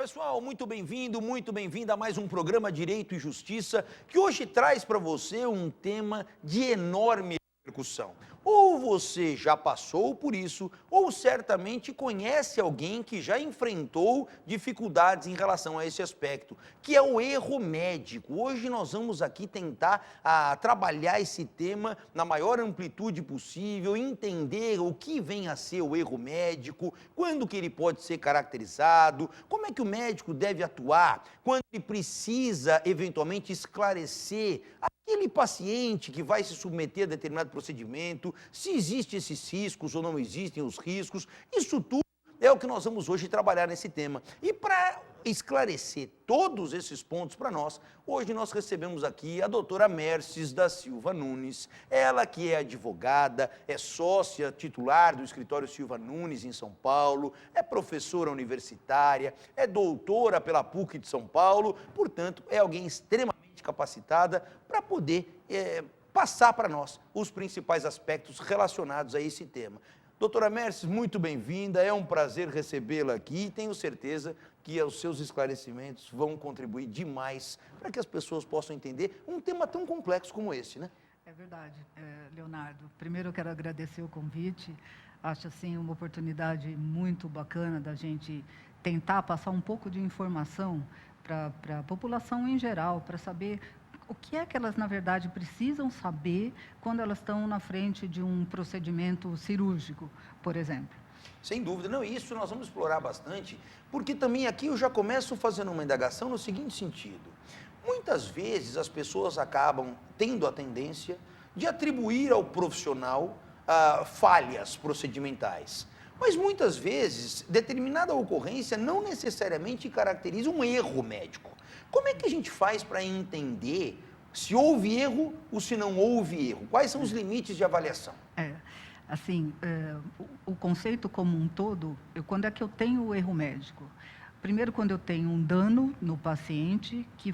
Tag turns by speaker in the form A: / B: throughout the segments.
A: pessoal, muito bem-vindo, muito bem-vinda a mais um programa Direito e Justiça, que hoje traz para você um tema de enorme repercussão. Ou você já passou por isso, ou certamente conhece alguém que já enfrentou dificuldades em relação a esse aspecto, que é o erro médico. Hoje nós vamos aqui tentar trabalhar esse tema na maior amplitude possível, entender o que vem a ser o erro médico, quando que ele pode ser caracterizado, como é que o médico deve atuar, quando ele precisa eventualmente esclarecer aquele paciente que vai se submeter a determinado procedimento, se existem esses riscos ou não existem os riscos, isso tudo é o que nós vamos hoje trabalhar nesse tema. E para esclarecer todos esses pontos para nós, hoje nós recebemos aqui a doutora Merces da Silva Nunes, ela que é advogada, é sócia titular do escritório Silva Nunes em São Paulo, é professora universitária, é doutora pela PUC de São Paulo, portanto, é alguém extremamente capacitada para poder passar para nós os principais aspectos relacionados a esse tema. Doutora Merces, muito bem-vinda, é um prazer recebê-la aqui e tenho certeza que os seus esclarecimentos vão contribuir demais para que as pessoas possam entender um tema tão complexo como esse, né?
B: É verdade, Leonardo. Primeiro eu quero agradecer o convite, acho assim uma oportunidade muito bacana da gente tentar passar um pouco de informação para a população em geral, para saber o que é que elas, na verdade, precisam saber quando elas estão na frente de um procedimento cirúrgico, por exemplo.
A: Sem dúvida, não, isso nós vamos explorar bastante, porque também aqui eu já começo fazendo uma indagação no seguinte sentido. Muitas vezes as pessoas acabam tendo a tendência de atribuir ao profissional falhas procedimentais. Mas muitas vezes, determinada ocorrência não necessariamente caracteriza um erro médico. Como é que a gente faz para entender se houve erro ou se não houve erro? Quais são os limites de avaliação?
B: O conceito como um todo, quando é que eu tenho o erro médico? Primeiro, quando eu tenho um dano no paciente que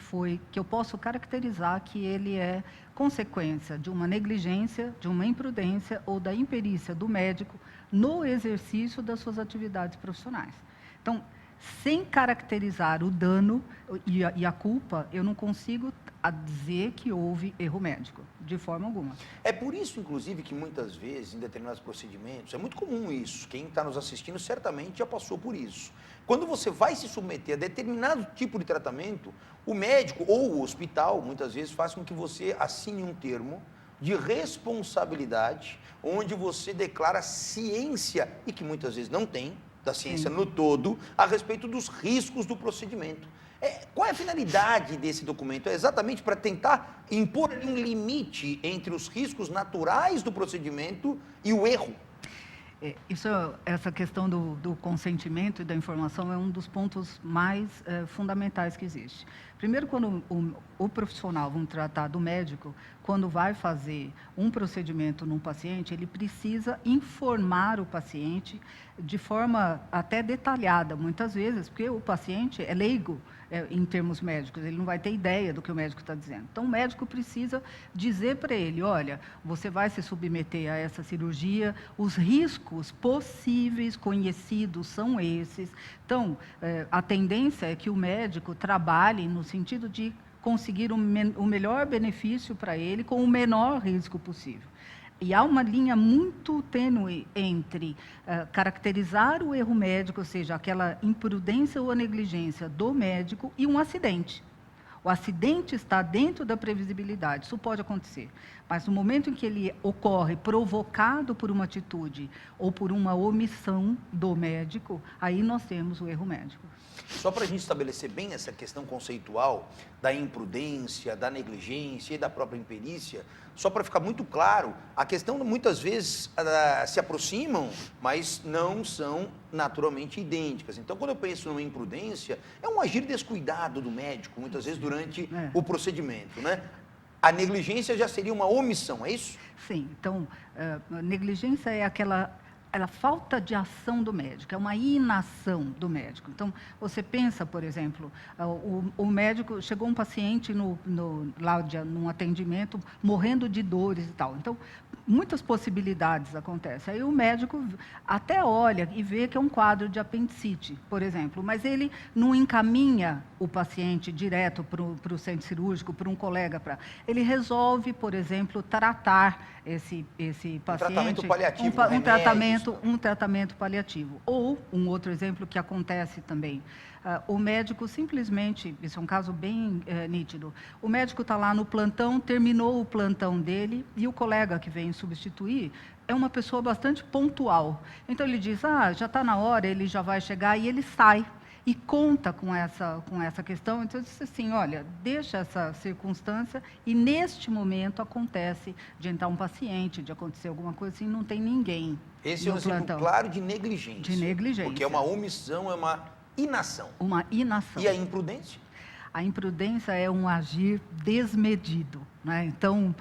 B: eu posso caracterizar que ele é consequência de uma negligência, de uma imprudência ou da imperícia do médico no exercício das suas atividades profissionais. Então, sem caracterizar o dano e a culpa, eu não consigo dizer que houve erro médico, de forma alguma.
A: É por isso, inclusive, que muitas vezes, em determinados procedimentos, é muito comum isso, quem está nos assistindo certamente já passou por isso. Quando você vai se submeter a determinado tipo de tratamento, o médico ou o hospital, muitas vezes, faz com que você assine um termo de responsabilidade, onde você declara ciência, e que muitas vezes não tem, da ciência no todo, a respeito dos riscos do procedimento. Qual é a finalidade desse documento? É exatamente para tentar impor um limite entre os riscos naturais do procedimento e o erro.
B: Essa questão do consentimento e da informação é um dos pontos mais fundamentais que existe. Primeiro, quando o profissional, vamos tratar do médico, quando vai fazer um procedimento num paciente, ele precisa informar o paciente de forma até detalhada, muitas vezes, porque o paciente é leigo em termos médicos, ele não vai ter ideia do que o médico está dizendo. Então, o médico precisa dizer para ele, olha, você vai se submeter a essa cirurgia, os riscos possíveis, conhecidos, são esses. Então, a tendência é que o médico trabalhe no sentido de conseguir o melhor benefício para ele com o menor risco possível. E há uma linha muito tênue entre caracterizar o erro médico, ou seja, aquela imprudência ou a negligência do médico, e um acidente. O acidente está dentro da previsibilidade, isso pode acontecer. Mas no momento em que ele ocorre provocado por uma atitude ou por uma omissão do médico, aí nós temos o erro médico.
A: Só para a gente estabelecer bem essa questão conceitual da imprudência, da negligência e da própria imperícia, só para ficar muito claro, a questão muitas vezes se aproximam, mas não são naturalmente idênticas. Então, quando eu penso numa imprudência, é um agir descuidado do médico, muitas vezes durante o procedimento, né? A negligência já seria uma omissão, é isso?
B: Sim, então, negligência é aquela a falta de ação do médico, é uma inação do médico. Então, você pensa, por exemplo, o médico, chegou um paciente num atendimento, morrendo de dores e tal. Então, muitas possibilidades acontecem. Aí o médico até olha e vê que é um quadro de apendicite, por exemplo, mas ele não encaminha o paciente direto para o centro cirúrgico, para um colega. Ele resolve, por exemplo, tratar esse paciente.
A: Um tratamento paliativo,
B: um tratamento paliativo. Ou, um outro exemplo que acontece também, o médico simplesmente, isso é um caso bem nítido, o médico está lá no plantão, terminou o plantão dele, e o colega que vem substituir é uma pessoa bastante pontual. Então ele diz, já está na hora, ele já vai chegar, e ele sai. E conta com essa questão. Então, eu disse assim, olha, deixa essa circunstância, e neste momento acontece de entrar um paciente, de acontecer alguma coisa assim, não tem ninguém.
A: Esse é um exemplo claro de negligência.
B: De negligência.
A: Porque é uma omissão, é uma inação.
B: Uma inação.
A: E a imprudência?
B: A imprudência é um agir desmedido, né? Então,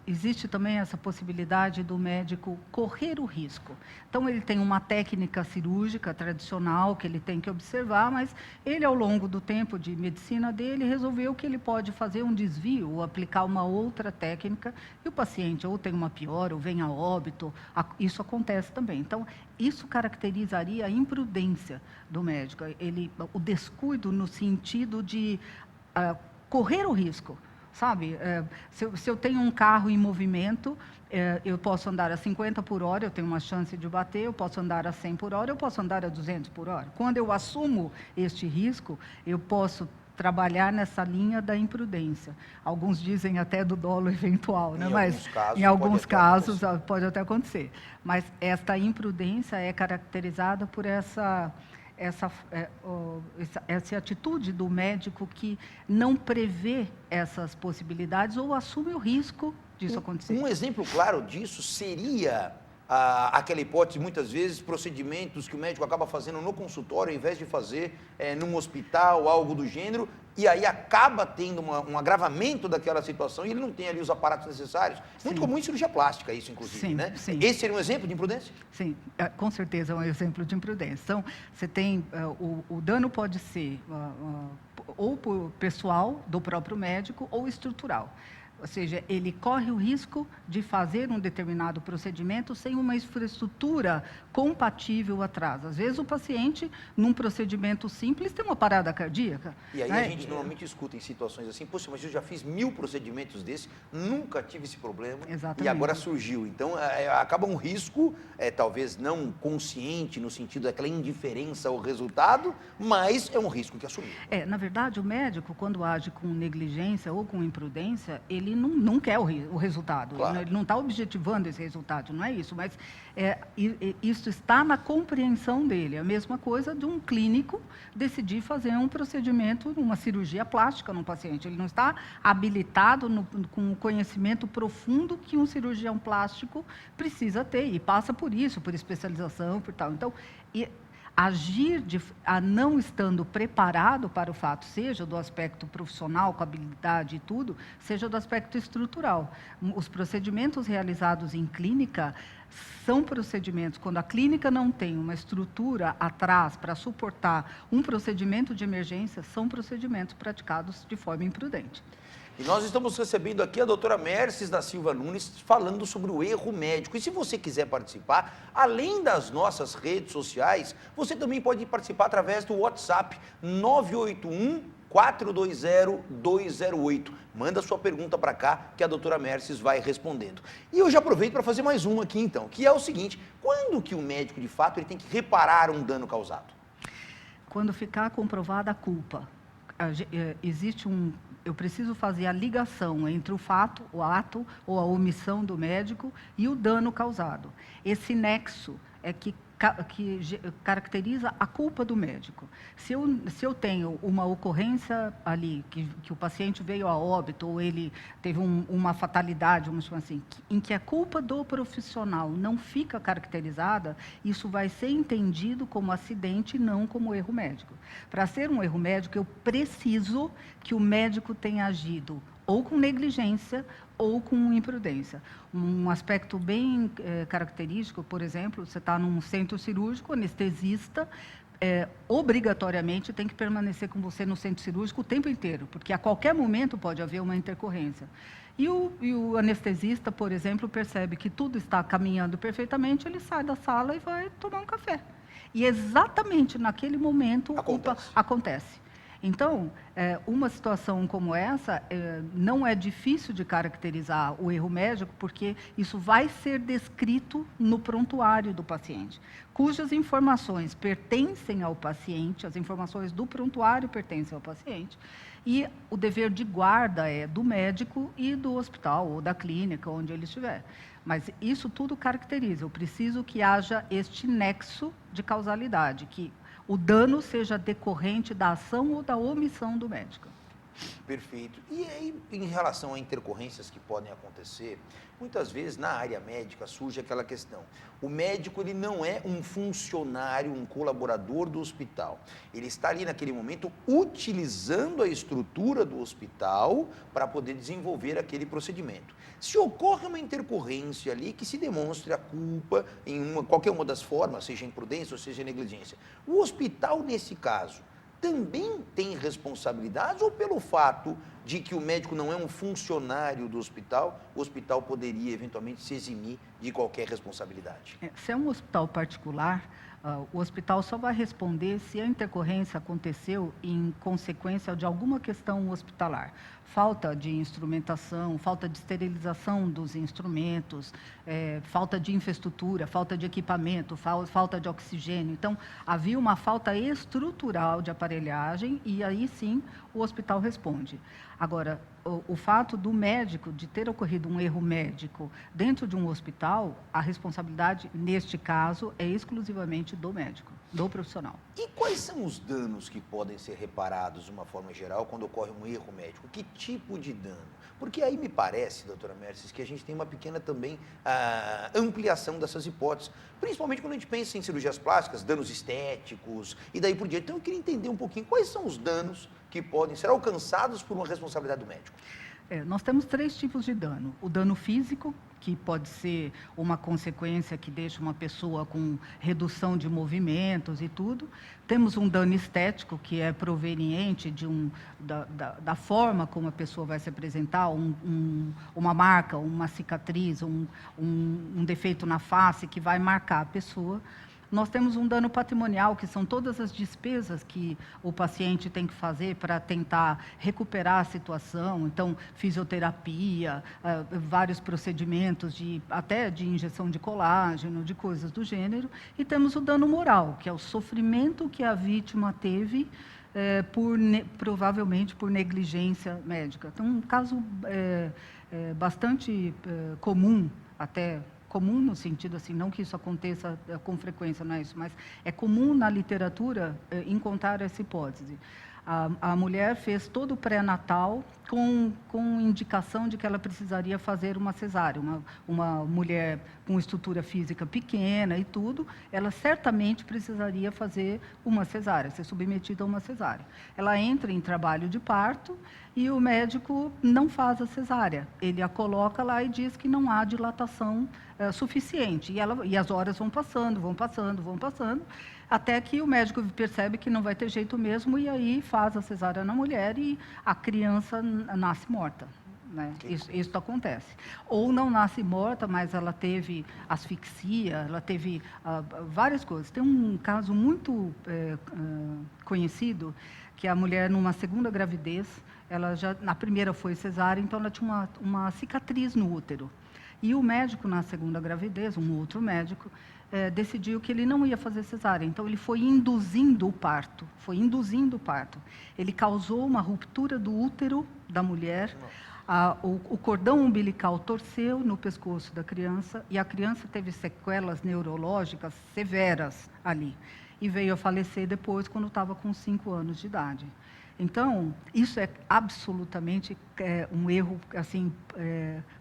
B: existe também essa possibilidade do médico correr o risco. Então, ele tem uma técnica cirúrgica tradicional que ele tem que observar, mas ele, ao longo do tempo de medicina dele, resolveu que ele pode fazer um desvio ou aplicar uma outra técnica, e o paciente ou tem uma pior ou vem a óbito. Isso acontece também. Então, isso caracterizaria a imprudência do médico, o descuido no sentido de correr o risco. Sabe, se eu tenho um carro em movimento, eu posso andar a 50 por hora, eu tenho uma chance de bater, eu posso andar a 100 por hora, eu posso andar a 200 por hora. Quando eu assumo este risco, eu posso trabalhar nessa linha da imprudência. Alguns dizem até do dolo eventual, né? Mas em alguns casos pode até acontecer. Mas esta imprudência é caracterizada por essa atitude do médico que não prevê essas possibilidades ou assume o risco disso acontecer.
A: Um exemplo claro disso seria aquela hipótese, muitas vezes, procedimentos que o médico acaba fazendo no consultório, ao invés de fazer num hospital, algo do gênero, e aí acaba tendo um agravamento daquela situação e ele não tem ali os aparatos necessários. Sim. Muito comum em cirurgia plástica isso, inclusive,
B: sim,
A: né?
B: Sim.
A: Esse seria um exemplo de imprudência?
B: Sim, com certeza é um exemplo de imprudência. Então, você tem, o dano pode ser ou por pessoal do próprio médico ou estrutural. Ou seja, ele corre o risco de fazer um determinado procedimento sem uma infraestrutura compatível atrás. Às vezes o paciente, num procedimento simples, tem uma parada cardíaca.
A: E aí a gente normalmente escuta em situações assim, poxa, mas eu já fiz 1000 procedimentos desses, nunca tive esse problema.
B: Exatamente.
A: E agora surgiu. Então, acaba um risco, talvez não consciente, no sentido daquela indiferença ao resultado, mas é um risco que assumiu.
B: Na verdade, o médico, quando age com negligência ou com imprudência, ele não quer o resultado,
A: claro.
B: Ele não está objetivando esse resultado, não é isso, mas isso está na compreensão dele. É a mesma coisa de um clínico decidir fazer um procedimento, uma cirurgia plástica num paciente. Ele não está habilitado com o conhecimento profundo que um cirurgião plástico precisa ter, e passa por isso, por especialização, por tal. Então, agir não estando preparado para o fato, seja do aspecto profissional, com habilidade e tudo, seja do aspecto estrutural. Os procedimentos realizados em clínica são procedimentos, quando a clínica não tem uma estrutura atrás para suportar um procedimento de emergência, são procedimentos praticados de forma imprudente.
A: E nós estamos recebendo aqui a doutora Mércies da Silva Nunes falando sobre o erro médico. E se você quiser participar, além das nossas redes sociais, você também pode participar através do WhatsApp 981-420-208. Manda sua pergunta para cá que a doutora Mércies vai respondendo. E eu já aproveito para fazer mais uma aqui então, que é o seguinte: quando que o médico de fato ele tem que reparar um dano causado?
B: Quando ficar comprovada a culpa. Eu preciso fazer a ligação entre o fato, o ato ou a omissão do médico e o dano causado. Esse nexo é que caracteriza a culpa do médico. Se eu tenho uma ocorrência ali, que o paciente veio a óbito, ou ele teve uma fatalidade, vamos chamar assim, em que a culpa do profissional não fica caracterizada, isso vai ser entendido como acidente e não como erro médico. Para ser um erro médico, eu preciso que o médico tenha agido ou com negligência ou com imprudência. Um aspecto bem característico, por exemplo, você está num centro cirúrgico, o anestesista obrigatoriamente tem que permanecer com você no centro cirúrgico o tempo inteiro, porque a qualquer momento pode haver uma intercorrência. E o anestesista, por exemplo, percebe que tudo está caminhando perfeitamente, ele sai da sala e vai tomar um café. E exatamente naquele momento acontece. Então, uma situação como essa não é difícil de caracterizar o erro médico, porque isso vai ser descrito no prontuário do paciente, cujas informações pertencem ao paciente, as informações do prontuário pertencem ao paciente, e o dever de guarda é do médico e do hospital ou da clínica, onde ele estiver. Mas isso tudo caracteriza, eu preciso que haja este nexo de causalidade, que o dano seja decorrente da ação ou da omissão do médico.
A: Perfeito. E aí, em relação a intercorrências que podem acontecer, muitas vezes na área médica surge aquela questão. O médico ele não é um funcionário, um colaborador do hospital. Ele está ali naquele momento utilizando a estrutura do hospital para poder desenvolver aquele procedimento. Se ocorre uma intercorrência ali que se demonstre a culpa em qualquer uma das formas, seja imprudência ou seja negligência, o hospital, nesse caso, também tem responsabilidades ou pelo fato de que o médico não é um funcionário do hospital, o hospital poderia eventualmente se eximir de qualquer responsabilidade?
B: Se é um hospital particular, o hospital só vai responder se a intercorrência aconteceu em consequência de alguma questão hospitalar. Falta de instrumentação, falta de esterilização dos instrumentos, falta de infraestrutura, falta de equipamento, falta de oxigênio. Então, havia uma falta estrutural de aparelhagem e aí sim o hospital responde. Agora, o fato do médico, de ter ocorrido um erro médico dentro de um hospital, a responsabilidade, neste caso, é exclusivamente do médico, do profissional.
A: E quais são os danos que podem ser reparados, de uma forma geral, quando ocorre um erro médico? Que tipo de dano? Porque aí me parece, doutora Mercedes, que a gente tem uma pequena também ampliação dessas hipóteses, principalmente quando a gente pensa em cirurgias plásticas, danos estéticos e daí por diante. Então eu queria entender um pouquinho quais são os danos que podem ser alcançados por uma responsabilidade do médico.
B: Nós temos 3 tipos de dano. O dano físico, que pode ser uma consequência que deixa uma pessoa com redução de movimentos e tudo. Temos um dano estético, que é proveniente da forma como a pessoa vai se apresentar, uma marca, uma cicatriz, um defeito na face que vai marcar a pessoa. Nós temos um dano patrimonial, que são todas as despesas que o paciente tem que fazer para tentar recuperar a situação. Então, fisioterapia, vários procedimentos, até de injeção de colágeno, de coisas do gênero. E temos o dano moral, que é o sofrimento que a vítima teve, provavelmente por negligência médica. Então, um caso bastante comum, até comum no sentido assim, não que isso aconteça com frequência, não é isso, mas é comum na literatura encontrar essa hipótese. A mulher fez todo o pré-natal com indicação de que ela precisaria fazer uma cesárea. Uma mulher com estrutura física pequena e tudo, ela certamente precisaria fazer uma cesárea, ser submetida a uma cesárea. Ela entra em trabalho de parto e o médico não faz a cesárea. Ele a coloca lá e diz que não há dilatação suficiente. E as horas vão passando, até que o médico percebe que não vai ter jeito mesmo e aí faz a cesárea na mulher e a criança nasce morta. Né? Isso acontece. Ou não nasce morta, mas ela teve asfixia, ela teve várias coisas. Tem um caso muito conhecido, que a mulher, numa segunda gravidez, na primeira foi cesárea, então ela tinha uma cicatriz no útero. E o médico, na segunda gravidez, um outro médico, decidiu que ele não ia fazer cesárea. Então, ele foi induzindo o parto. Ele causou uma ruptura do útero da mulher. O cordão umbilical torceu no pescoço da criança e a criança teve sequelas neurológicas severas ali. E veio a falecer depois, quando estava com 5 anos de idade. Então, isso é absolutamente um erro assim,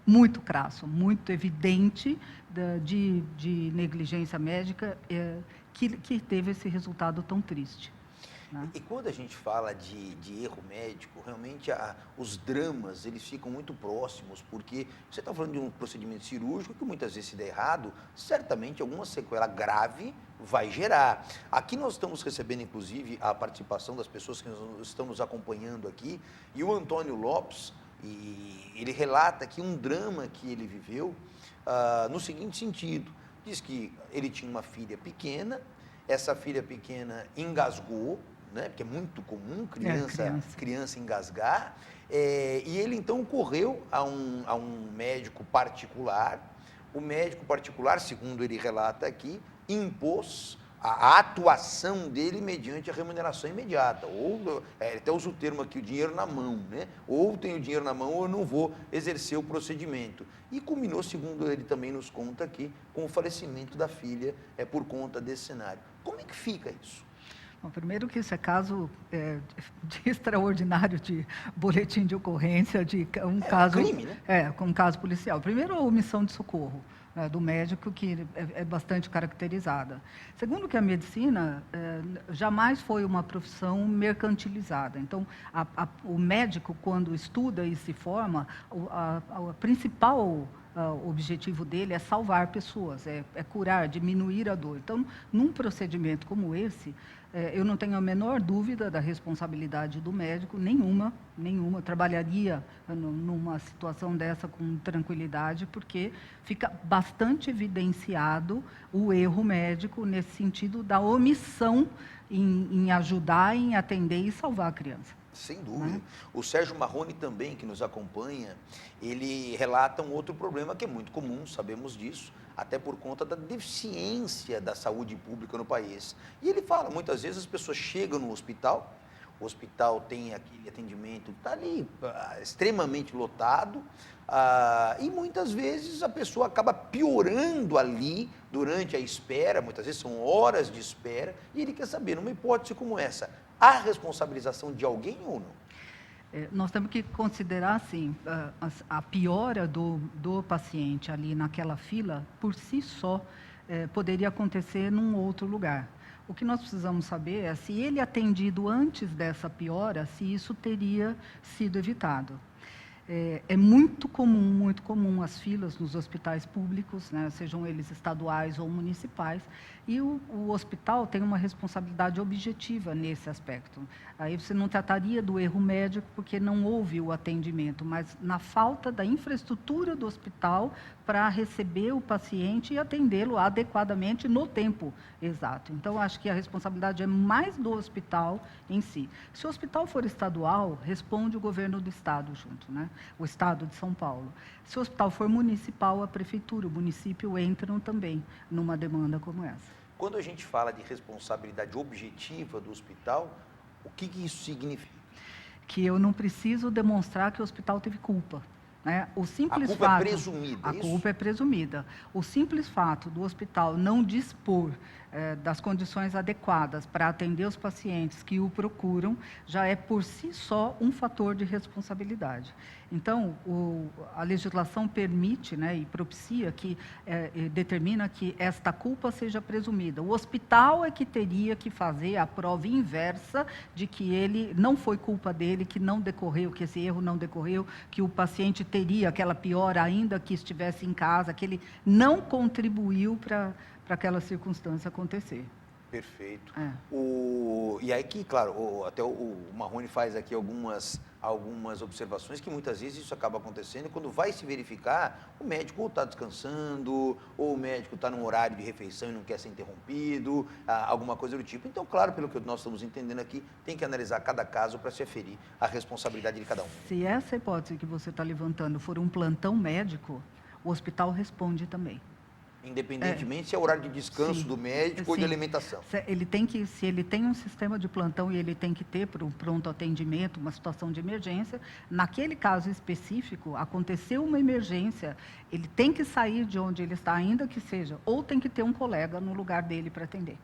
B: muito crasso, muito evidente de negligência médica que teve esse resultado tão triste. né?
A: E quando a gente fala de erro médico, realmente os dramas, eles ficam muito próximos, porque você está falando de um procedimento cirúrgico que muitas vezes, se der errado, certamente alguma sequela grave vai gerar. Aqui nós estamos recebendo, inclusive, a participação das pessoas que estão nos acompanhando aqui, e o Antônio Lopes, e ele relata aqui um drama que ele viveu no seguinte sentido. Diz que ele tinha uma filha pequena, essa filha pequena engasgou, né, porque é muito comum criança engasgar, e ele então correu a um médico particular. O médico particular, segundo ele relata aqui, impôs a atuação dele mediante a remuneração imediata, ou ele até usa o termo aqui, o dinheiro na mão, né? Ou tenho dinheiro na mão ou eu não vou exercer o procedimento. E culminou, segundo ele também nos conta aqui, com o falecimento da filha por conta desse cenário. Como é que fica isso?
B: Bom, primeiro que isso é caso de extraordinário de boletim de ocorrência, de um caso...
A: crime, né?
B: Com um caso policial. Primeiro, a omissão de socorro, né, do médico, que é bastante caracterizada. Segundo, que a medicina jamais foi uma profissão mercantilizada. Então, o médico, quando estuda e se forma, a principal... O objetivo dele é salvar pessoas, é curar, diminuir a dor. Então, num procedimento como esse, eu não tenho a menor dúvida da responsabilidade do médico, nenhuma. Eu trabalharia numa situação dessa com tranquilidade, porque fica bastante evidenciado o erro médico nesse sentido da omissão em ajudar, em atender e salvar a criança.
A: Sem dúvida. O Sérgio Marrone também, que nos acompanha, ele relata um outro problema que é muito comum, sabemos disso, até por conta da deficiência da saúde pública no país. E ele fala, muitas vezes as pessoas chegam no hospital, o hospital tem aquele atendimento, está ali extremamente lotado, e muitas vezes a pessoa acaba piorando ali durante a espera, muitas vezes são horas de espera, e ele quer saber, numa hipótese como essa, há responsabilização de alguém ou não?
B: Nós temos que considerar, assim, a piora do paciente ali naquela fila, por si só, poderia acontecer num outro lugar. O que nós precisamos saber é se ele atendido antes dessa piora, se isso teria sido evitado. É muito comum as filas nos hospitais públicos, né, sejam eles estaduais ou municipais, e o hospital tem uma responsabilidade objetiva nesse aspecto. Aí você não trataria do erro médico porque não houve o atendimento, mas na falta da infraestrutura do hospital para receber o paciente e atendê-lo adequadamente no tempo exato. Então, acho que a responsabilidade é mais do hospital em si. Se o hospital for estadual, responde o governo do estado junto, né? O estado de São Paulo. Se o hospital for municipal, a prefeitura, o município entram também numa demanda como essa.
A: Quando a gente fala de responsabilidade objetiva do hospital, o que isso significa?
B: Que eu não preciso demonstrar que o hospital teve culpa. Né? O simples
A: a culpa
B: fato,
A: é presumida,
B: a culpa é presumida. O simples fato do hospital não dispor das condições adequadas para atender os pacientes que o procuram, já é por si só um fator de responsabilidade. Então, a legislação permite, né, e propicia que, determina que esta culpa seja presumida. O hospital é que teria que fazer a prova inversa de que ele não foi culpa dele, que não decorreu, que esse erro não decorreu, que o paciente teria aquela piora ainda que estivesse em casa, que ele não contribuiu para aquela circunstância acontecer.
A: Perfeito. E aí que, claro, até o Marrone faz aqui algumas observações que muitas vezes isso acaba acontecendo e quando vai se verificar, o médico ou está descansando, ou o médico está num horário de refeição e não quer ser interrompido, alguma coisa do tipo. Então, claro, pelo que nós estamos entendendo aqui, tem que analisar cada caso para se aferir a responsabilidade de cada um.
B: Se essa hipótese que você está levantando for um plantão médico, o hospital responde também.
A: Independentemente se é horário de descanso do médico ou de alimentação.
B: Se ele tem um sistema de plantão e ele tem que ter para um pronto atendimento, uma situação de emergência, naquele caso específico, aconteceu uma emergência, ele tem que sair de onde ele está, ainda que seja, ou tem que ter um colega no lugar dele para atender.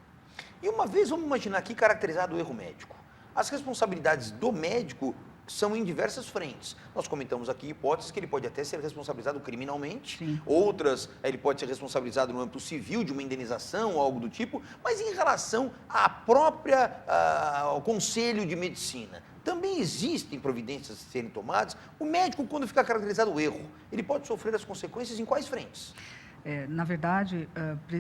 A: E uma vez, vamos imaginar aqui, caracterizado o erro médico. As responsabilidades do médico são em diversas frentes. Nós comentamos aqui hipóteses que ele pode até ser responsabilizado criminalmente,
B: Sim.
A: outras ele pode ser responsabilizado no âmbito civil, de uma indenização ou algo do tipo, mas em relação ao Conselho de Medicina, também existem providências a serem tomadas. O médico, quando fica caracterizado o erro, ele pode sofrer as consequências em quais frentes?
B: Na verdade,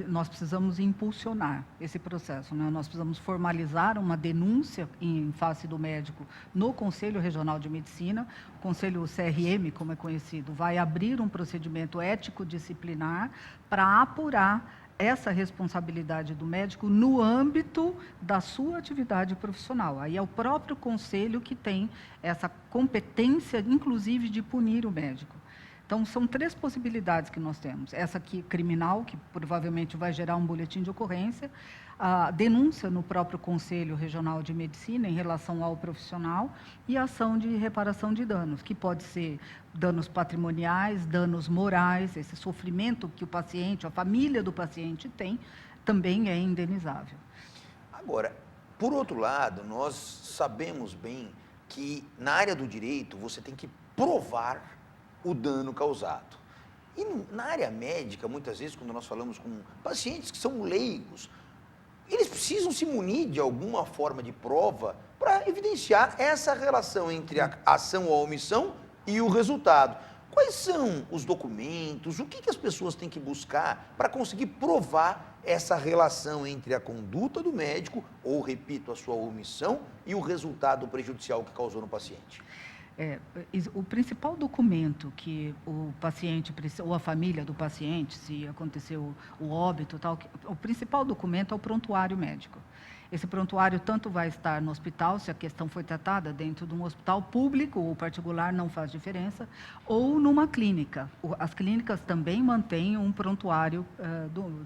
B: nós precisamos impulsionar esse processo, né? Nós precisamos formalizar uma denúncia em face do médico no Conselho Regional de Medicina. O Conselho CRM, como é conhecido, vai abrir um procedimento ético-disciplinar para apurar essa responsabilidade do médico no âmbito da sua atividade profissional. Aí é o próprio conselho que tem essa competência, inclusive, de punir o médico. Então, são 3 possibilidades que nós temos. Essa aqui, criminal, que provavelmente vai gerar um boletim de ocorrência, a denúncia no próprio Conselho Regional de Medicina em relação ao profissional e a ação de reparação de danos, que pode ser danos patrimoniais, danos morais, esse sofrimento que o paciente, a família do paciente tem, também é indenizável.
A: Agora, por outro lado, nós sabemos bem que na área do direito você tem que provar o dano causado. E na área médica, muitas vezes, quando nós falamos com pacientes que são leigos, eles precisam se munir de alguma forma de prova para evidenciar essa relação entre a ação ou a omissão e o resultado. Quais são os documentos, o que as pessoas têm que buscar para conseguir provar essa relação entre a conduta do médico, ou, repito, a sua omissão, e o resultado prejudicial que causou no paciente?
B: O principal documento que o paciente, ou a família do paciente, se aconteceu o óbito, tal, o principal documento é o prontuário médico. Esse prontuário tanto vai estar no hospital, se a questão foi tratada dentro de um hospital público ou particular, não faz diferença, ou numa clínica. As clínicas também mantêm um prontuário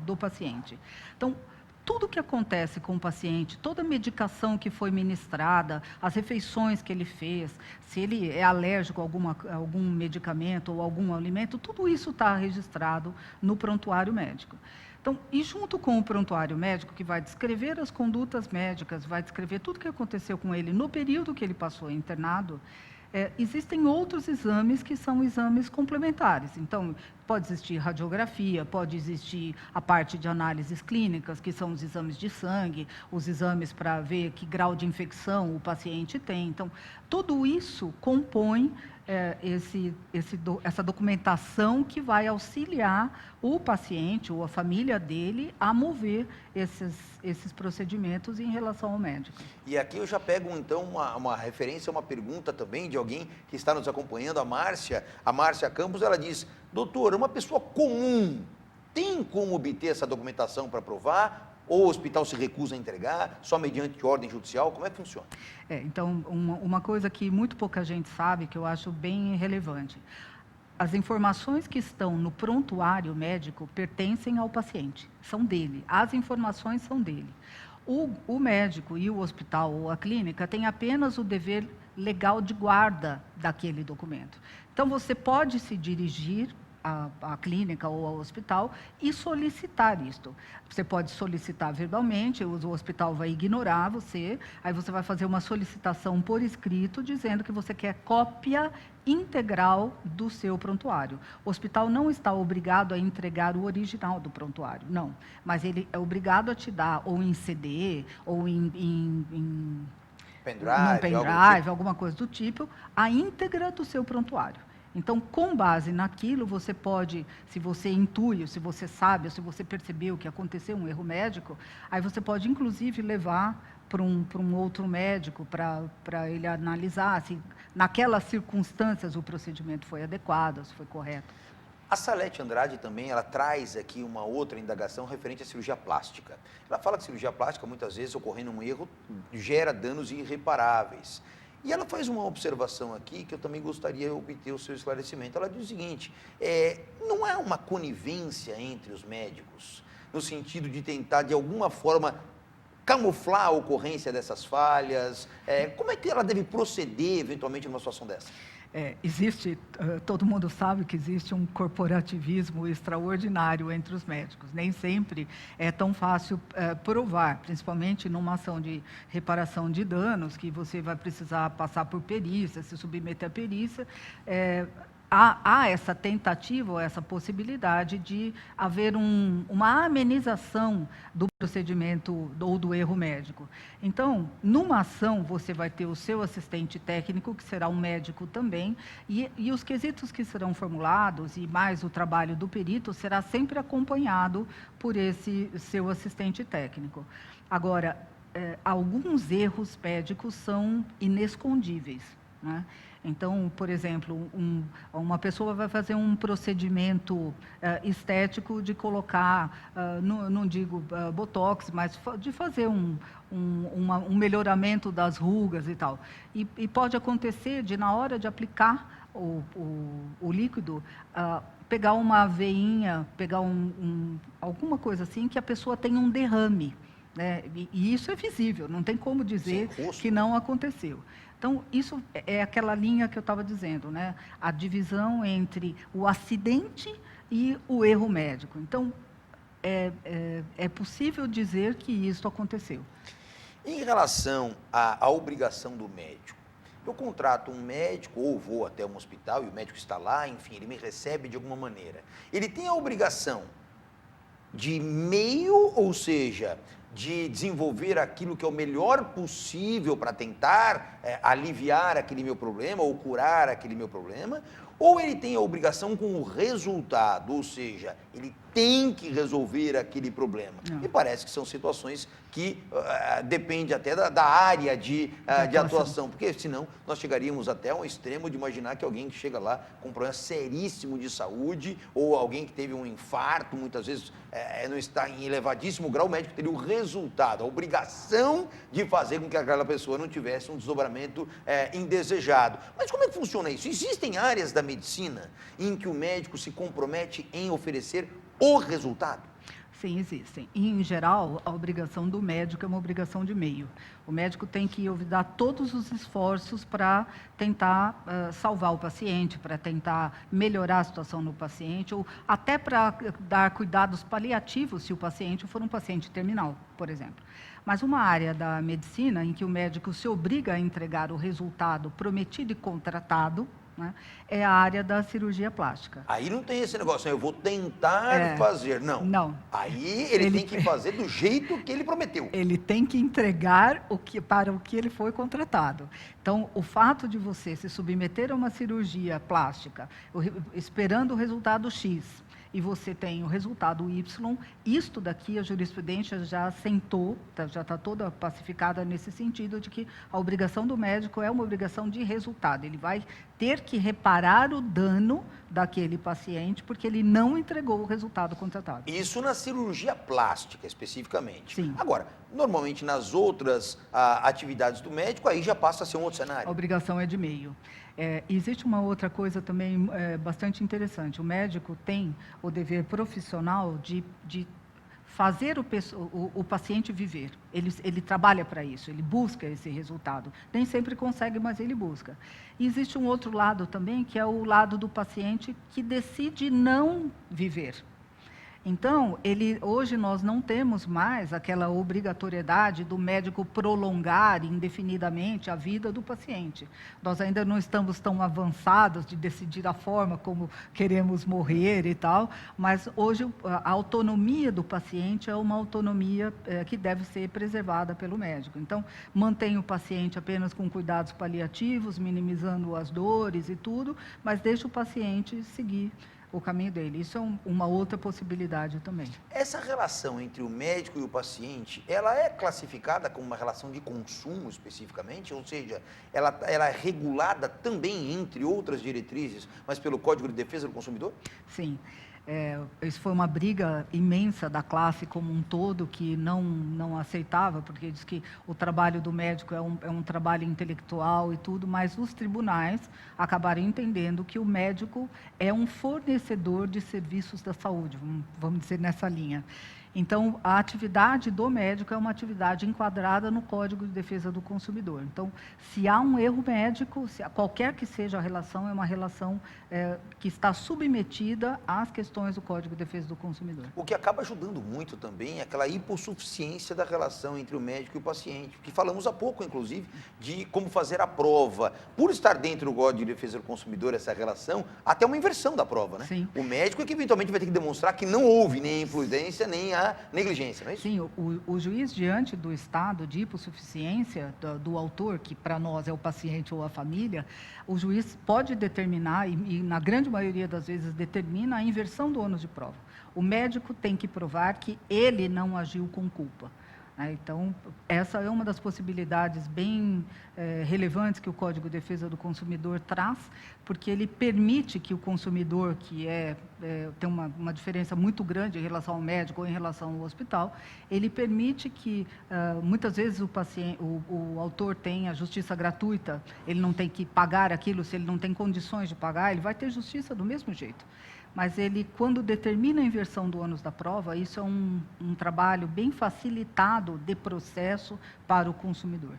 B: do paciente. Então, tudo o que acontece com o paciente, toda a medicação que foi ministrada, as refeições que ele fez, se ele é alérgico a algum medicamento ou algum alimento, tudo isso está registrado no prontuário médico. Então, e junto com o prontuário médico, que vai descrever as condutas médicas, vai descrever tudo o que aconteceu com ele no período que ele passou internado, existem outros exames que são exames complementares. Então, pode existir radiografia, pode existir a parte de análises clínicas, que são os exames de sangue, os exames para ver que grau de infecção o paciente tem. Então, tudo isso compõe essa documentação que vai auxiliar o paciente ou a família dele a mover esses procedimentos em relação ao médico.
A: E aqui eu já pego, então, uma referência, uma pergunta também de alguém que está nos acompanhando, a Márcia Campos. Ela diz: doutor, uma pessoa comum tem como obter essa documentação para provar? Ou o hospital se recusa a entregar, só mediante ordem judicial? Como é que funciona?
B: Então, uma coisa que muito pouca gente sabe, que eu acho bem relevante. As informações que estão no prontuário médico pertencem ao paciente, são dele. As informações são dele. O médico e o hospital ou a clínica têm apenas o dever legal de guarda daquele documento. Então, você pode se dirigir à clínica ou ao hospital e solicitar isto. Você pode solicitar verbalmente, o hospital vai ignorar você, aí você vai fazer uma solicitação por escrito dizendo que você quer cópia integral do seu prontuário. O hospital não está obrigado a entregar o original do prontuário, não. Mas ele é obrigado a te dar ou em CD ou em pendrive, alguma coisa do tipo, a íntegra do seu prontuário. Então, com base naquilo, você pode, se você intui, se você sabe, se você percebeu que aconteceu um erro médico, aí você pode, inclusive, levar para um outro médico para ele analisar se, naquelas circunstâncias, o procedimento foi adequado, se foi correto.
A: A Salete Andrade também, ela traz aqui uma outra indagação referente à cirurgia plástica. Ela fala que cirurgia plástica, muitas vezes, ocorrendo um erro, gera danos irreparáveis. E ela faz uma observação aqui que eu também gostaria de obter o seu esclarecimento. Ela diz o seguinte: não há uma conivência entre os médicos, no sentido de tentar, de alguma forma, camuflar a ocorrência dessas falhas? Como é que ela deve proceder, eventualmente, numa situação dessa?
B: todo mundo sabe que existe um corporativismo extraordinário entre os médicos. Nem sempre é tão fácil provar, principalmente numa ação de reparação de danos, que você vai precisar passar por perícia, se submeter à perícia. Há essa tentativa, ou essa possibilidade de haver uma amenização do procedimento ou do erro médico. Então, numa ação, você vai ter o seu assistente técnico, que será um médico também, e os quesitos que serão formulados, e mais o trabalho do perito, será sempre acompanhado por esse seu assistente técnico. Agora, alguns erros médicos são inescondíveis, né? Então, por exemplo, uma pessoa vai fazer um procedimento estético de colocar, não digo botox, mas de fazer um melhoramento das rugas e tal. E pode acontecer de, na hora de aplicar o líquido, pegar uma veinha, pegar alguma coisa assim, que a pessoa tenha um derrame, né? E isso é visível, não tem como dizer que não aconteceu. Então, isso é aquela linha que eu estava dizendo, né? A divisão entre o acidente e o erro médico. Então, é possível dizer que isso aconteceu.
A: Em relação à obrigação do médico, eu contrato um médico ou vou até um hospital e o médico está lá, enfim, ele me recebe de alguma maneira. Ele tem a obrigação de meio, ou seja, de desenvolver aquilo que é o melhor possível para tentar aliviar aquele meu problema ou curar aquele meu problema, ou ele tem a obrigação com o resultado, ou seja, ele tem que resolver aquele problema. Me parece que são situações que depende até da área de atuação, porque senão nós chegaríamos até um extremo de imaginar que alguém que chega lá com um problema seríssimo de saúde, ou alguém que teve um infarto, muitas vezes não está em elevadíssimo grau, o médico teria o resultado, a obrigação de fazer com que aquela pessoa não tivesse um desdobramento indesejado. Mas como é que funciona isso? Existem áreas da medicina em que o médico se compromete em oferecer o resultado?
B: Sim, existem. E, em geral, a obrigação do médico é uma obrigação de meio. O médico tem que dar todos os esforços para tentar salvar o paciente, para tentar melhorar a situação no paciente, ou até para dar cuidados paliativos se o paciente for um paciente terminal, por exemplo. Mas uma área da medicina em que o médico se obriga a entregar o resultado prometido e contratado, né, é a área da cirurgia plástica.
A: Aí não tem esse negócio, eu vou tentar fazer, não.
B: Não.
A: Aí ele tem que fazer do jeito que ele prometeu.
B: Ele tem que entregar para o que ele foi contratado. Então, o fato de você se submeter a uma cirurgia plástica, esperando o resultado X, e você tem o resultado Y, isto daqui a jurisprudência já assentou, já está toda pacificada nesse sentido de que a obrigação do médico é uma obrigação de resultado. Ele vai ter que reparar o dano daquele paciente porque ele não entregou o resultado contratado.
A: Isso na cirurgia plástica, especificamente.
B: Sim.
A: Agora, normalmente nas outras atividades do médico, aí já passa a ser um outro cenário.
B: A obrigação é de meio. Existe uma outra coisa também bastante interessante. O médico tem o dever profissional de fazer o paciente viver. Ele trabalha para isso, ele busca esse resultado. Nem sempre consegue, mas ele busca. E existe um outro lado também, que é o lado do paciente que decide não viver. Então, hoje nós não temos mais aquela obrigatoriedade do médico prolongar indefinidamente a vida do paciente. Nós ainda não estamos tão avançados de decidir a forma como queremos morrer e tal, mas hoje a autonomia do paciente é uma autonomia que deve ser preservada pelo médico. Então, mantém o paciente apenas com cuidados paliativos, minimizando as dores e tudo, mas deixa o paciente seguir o caminho dele. Isso é uma outra possibilidade também.
A: Essa relação entre o médico e o paciente, ela é classificada como uma relação de consumo especificamente? Ou seja, ela é regulada também, entre outras diretrizes, mas pelo Código de Defesa do Consumidor?
B: Sim. Isso foi uma briga imensa da classe como um todo, que não aceitava, porque diz que o trabalho do médico é um trabalho intelectual e tudo, mas os tribunais acabaram entendendo que o médico é um fornecedor de serviços da saúde, vamos dizer nessa linha. Então, a atividade do médico é uma atividade enquadrada no Código de Defesa do Consumidor. Então, se há um erro médico, qualquer que seja a relação, é uma relação que está submetida às questões do Código de Defesa do Consumidor.
A: O que acaba ajudando muito também é aquela hipossuficiência da relação entre o médico e o paciente, que falamos há pouco, inclusive, de como fazer a prova. Por estar dentro do Código de Defesa do Consumidor essa relação, até uma inversão da prova, né?
B: Sim.
A: O médico é que eventualmente vai ter que demonstrar que não houve nem a imprudência, nem a negligência, não é isso?
B: Sim, o juiz, diante do estado de hipossuficiência do autor, que para nós é o paciente ou a família, o juiz pode determinar, e na grande maioria das vezes determina, a inversão do ônus de prova. O médico tem que provar que ele não agiu com culpa. Então, essa é uma das possibilidades bem relevantes que o Código de Defesa do Consumidor traz, porque ele permite que o consumidor, que tem uma diferença muito grande em relação ao médico ou em relação ao hospital, ele permite que, muitas vezes, o autor tenha justiça gratuita, ele não tem que pagar aquilo, se ele não tem condições de pagar, ele vai ter justiça do mesmo jeito. Mas ele, quando determina a inversão do ônus da prova, isso é um trabalho bem facilitado de processo para o consumidor.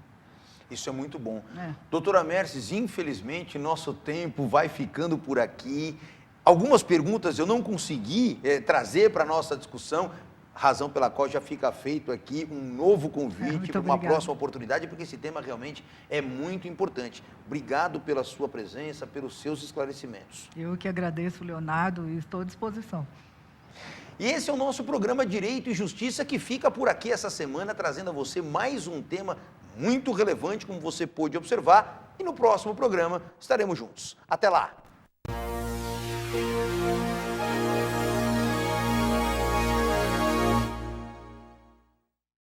A: Isso é muito bom. Doutora Merces, infelizmente, nosso tempo vai ficando por aqui. Algumas perguntas eu não consegui trazer para a nossa discussão, razão pela qual já fica feito aqui um novo convite para uma próxima oportunidade, porque esse tema realmente é muito importante. Obrigado pela sua presença, pelos seus esclarecimentos.
B: Eu que agradeço, Leonardo, e estou à disposição.
A: E esse é o nosso programa Direito e Justiça, que fica por aqui essa semana, trazendo a você mais um tema muito relevante, como você pôde observar, e no próximo programa estaremos juntos. Até lá!